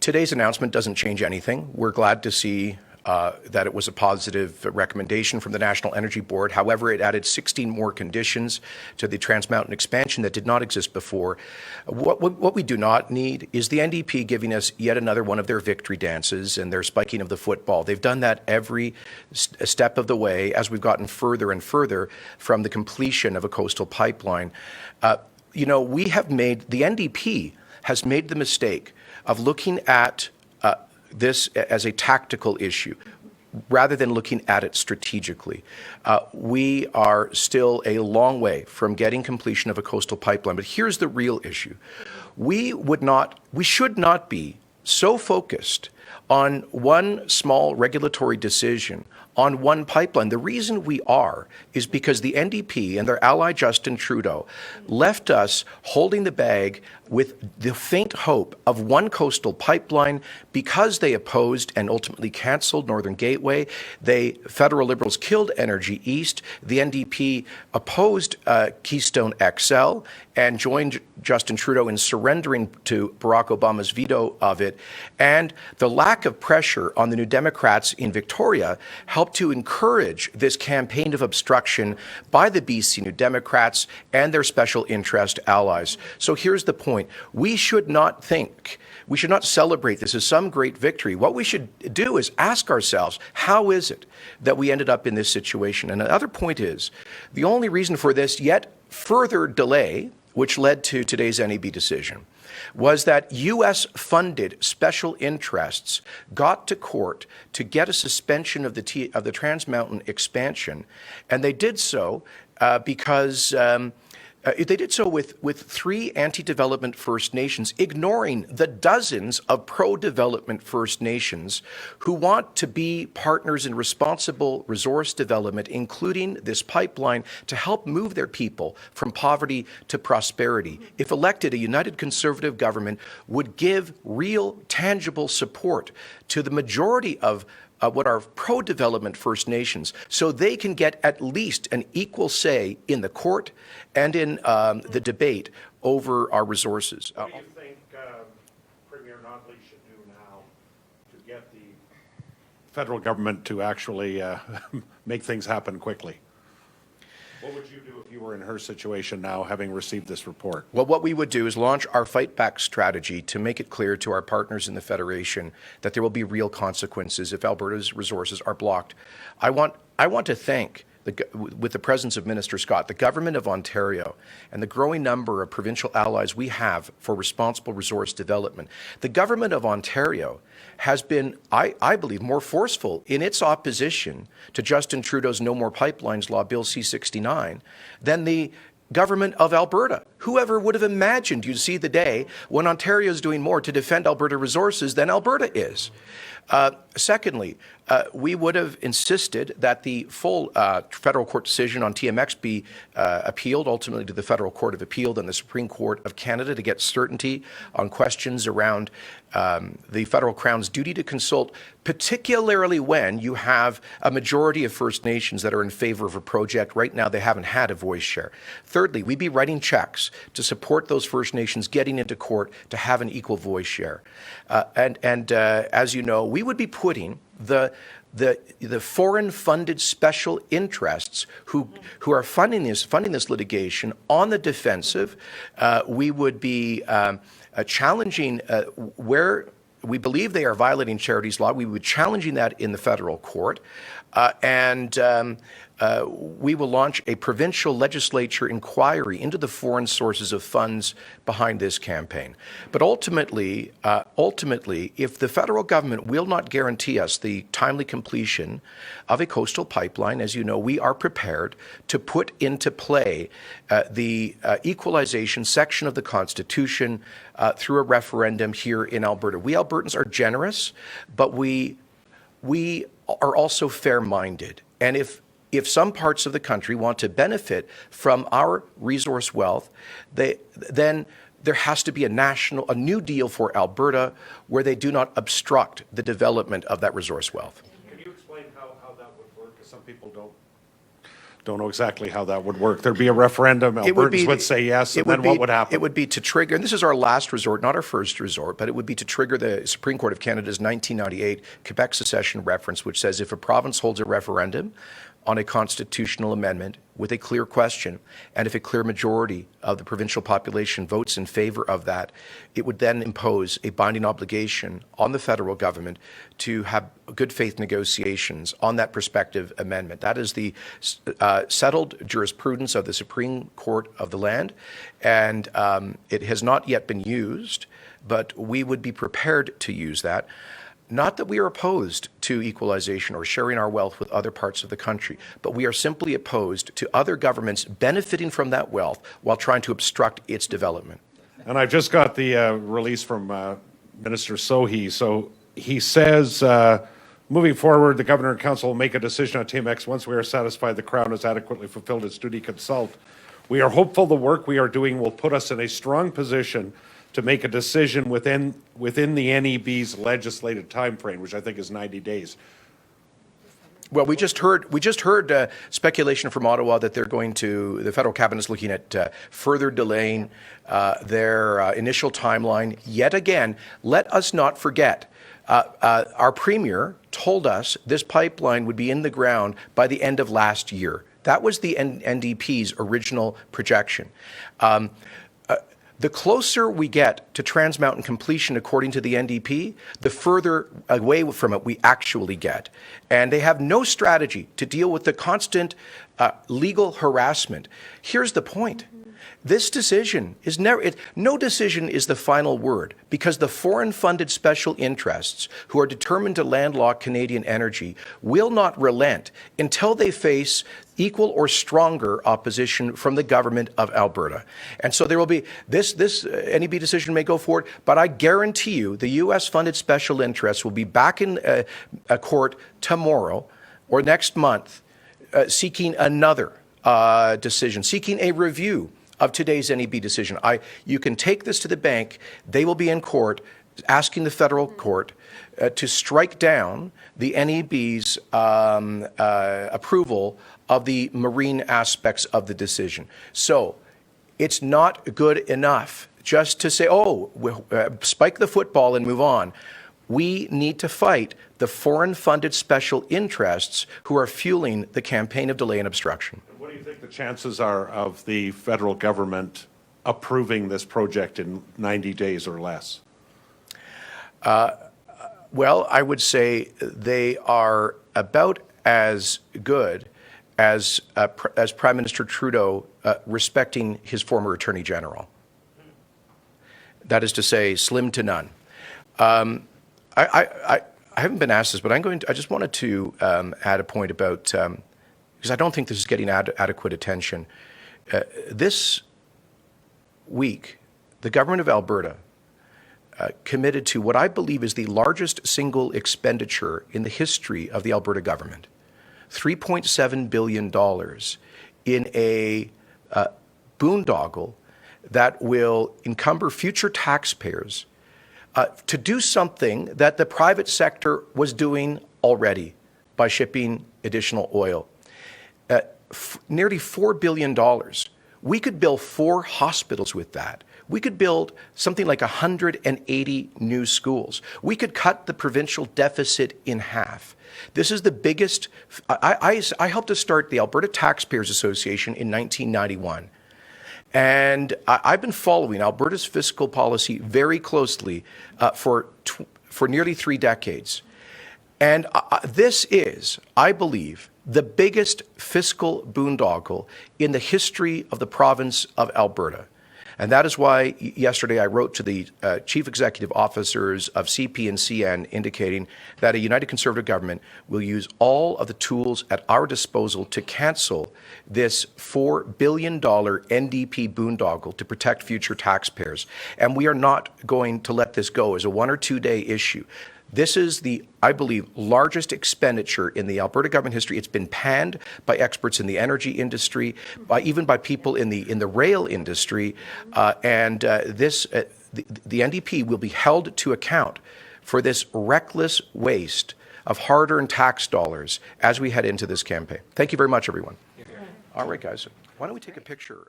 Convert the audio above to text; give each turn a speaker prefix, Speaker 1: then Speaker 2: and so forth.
Speaker 1: Today's announcement doesn't change anything. We're glad to see that it was a positive recommendation from the National Energy Board. However, it added 16 more conditions to the Trans Mountain expansion that did not exist before. What we do not need is the NDP giving us yet another one of their victory dances and their spiking of the football. They've done that every step of the way as we've gotten further and further from the completion of a coastal pipeline. The NDP has made the mistake of looking at this as a tactical issue rather than looking at it strategically. We are still a long way from getting completion of a coastal pipeline, but here's the real issue. We should not be so focused on one small regulatory decision on one pipeline. The reason we are is because the NDP and their ally Justin Trudeau left us holding the bag with the faint hope of one coastal pipeline because they opposed and ultimately canceled Northern Gateway. Federal Liberals killed Energy East. The NDP opposed Keystone XL and joined Justin Trudeau in surrendering to Barack Obama's veto of it. And the lack of pressure on the New Democrats in Victoria helped to encourage this campaign of obstruction by the BC New Democrats and their special interest allies. So here's the point. We should not celebrate this as some great victory. What we should do is ask ourselves, how is it that we ended up in this situation? And the other point is, the only reason for this yet further delay, which led to today's NEB decision, was that U.S.-funded special interests got to court to get a suspension of the Trans Mountain expansion, and they did so because they did so with 3 anti-development First Nations, ignoring the dozens of pro-development First Nations who want to be partners in responsible resource development, including this pipeline, to help move their people from poverty to prosperity. If elected, a united Conservative government would give real, tangible support to the majority of what are pro-development First Nations, so they can get at least an equal say in the court and in the debate over our resources.
Speaker 2: What do you think Premier Notley should do now to get the federal government to actually make things happen quickly? What would you do if you were in her situation now, having received this report?
Speaker 1: Well, what we would do is launch our fight back strategy to make it clear to our partners in the Federation that there will be real consequences if Alberta's resources are blocked. I want to thank, with the presence of Minister Scott, the Government of Ontario and the growing number of provincial allies we have for responsible resource development. The Government of Ontario has been, I believe, more forceful in its opposition to Justin Trudeau's No More Pipelines Law, Bill C-69, than the Government of Alberta. Whoever would have imagined you'd see the day when Ontario is doing more to defend Alberta resources than Alberta is? Secondly, we would have insisted that the full federal court decision on TMX be appealed ultimately to the Federal Court of Appeal and the Supreme Court of Canada to get certainty on questions around the federal Crown's duty to consult, particularly when you have a majority of First Nations that are in favor of a project. Right now, they haven't had a voice share. Thirdly, we'd be writing checks to support those First Nations getting into court to have an equal voice share. As you know, we would be putting the foreign-funded special interests who are funding this litigation on the defensive. We would be challenging where we believe they are violating charities law. We would be challenging that in the federal court, we will launch a provincial legislature inquiry into the foreign sources of funds behind this campaign. But ultimately, if the federal government will not guarantee us the timely completion of a coastal pipeline, as you know, we are prepared to put into play the equalization section of the Constitution through a referendum here in Alberta. We Albertans are generous, but we are also fair-minded. And if some parts of the country want to benefit from our resource wealth, then there has to be a new deal for Alberta where they do not obstruct the development of that resource wealth.
Speaker 2: Can you explain how that would work? Because some people Don't know exactly how that would work. There'd be a referendum, Albertans would say yes, and then what would happen?
Speaker 1: It would be to trigger, and this is our last resort, not our first resort, but it would be to trigger the Supreme Court of Canada's 1998 Quebec secession reference, which says if a province holds a referendum on a constitutional amendment with a clear question, and if a clear majority of the provincial population votes in favor of that, it would then impose a binding obligation on the federal government to have good faith negotiations on that prospective amendment. That is the settled jurisprudence of the Supreme Court of the land, and it has not yet been used, but we would be prepared to use that. Not that we are opposed to equalization or sharing our wealth with other parts of the country, but we are simply opposed to other governments benefiting from that wealth while trying to obstruct its development.
Speaker 2: And I just got the release from Minister Sohi. So he says, moving forward, the Governor and Council will make a decision on TMX once we are satisfied the Crown has adequately fulfilled its duty to consult. We are hopeful the work we are doing will put us in a strong position to make a decision within the NEB's legislated timeframe, which I think is 90 days.
Speaker 1: Well, we just heard speculation from Ottawa that the federal cabinet is looking at further delaying their initial timeline. Yet again, let us not forget, our premier told us this pipeline would be in the ground by the end of last year. That was the NDP's original projection. The closer we get to Trans Mountain completion, according to the NDP, the further away from it we actually get. And they have no strategy to deal with the constant legal harassment. Here's the point. This decision is no decision is the final word, because the foreign-funded special interests who are determined to landlock Canadian energy will not relent until they face equal or stronger opposition from the government of Alberta. And so there will be this NEB decision may go forward, but I guarantee you the U.S.-funded special interests will be back in a court tomorrow or next month seeking another decision, seeking a review of today's NEB decision. You can take this to the bank. They will be in court asking the federal court to strike down the NEB's approval of the marine aspects of the decision. So it's not good enough just to say, spike the football and move on. We need to fight the foreign-funded special interests who are fueling the campaign of delay and obstruction.
Speaker 2: What do you think the chances are of the federal government approving this project in 90 days or less?
Speaker 1: Well, I would say they are about as good as Prime Minister Trudeau respecting his former Attorney General. That is to say, slim to none. I haven't been asked this, but I just wanted to add a point about, because I don't think this is getting adequate attention. This week, the government of Alberta committed to what I believe is the largest single expenditure in the history of the Alberta government, $3.7 billion in a boondoggle that will encumber future taxpayers to do something that the private sector was doing already by shipping additional oil. Nearly $4 billion. We could build 4 hospitals with that. We could build something like 180 new schools. We could cut the provincial deficit in half. This is the biggest. I helped to start the Alberta Taxpayers Association in 1991. And I've been following Alberta's fiscal policy very closely for nearly 3 decades. And this is, I believe, the biggest fiscal boondoggle in the history of the province of Alberta. And that is why yesterday I wrote to the chief executive officers of CP and CN indicating that a United Conservative government will use all of the tools at our disposal to cancel this $4 billion NDP boondoggle to protect future taxpayers. And we are not going to let this go as a 1 or 2 day issue. This is the, I believe, largest expenditure in the Alberta government history. It's been panned by experts in the energy industry, even by people in the rail industry, the NDP will be held to account for this reckless waste of hard-earned tax dollars as we head into this campaign. Thank you very much, everyone. All right, guys. Why don't we take a picture?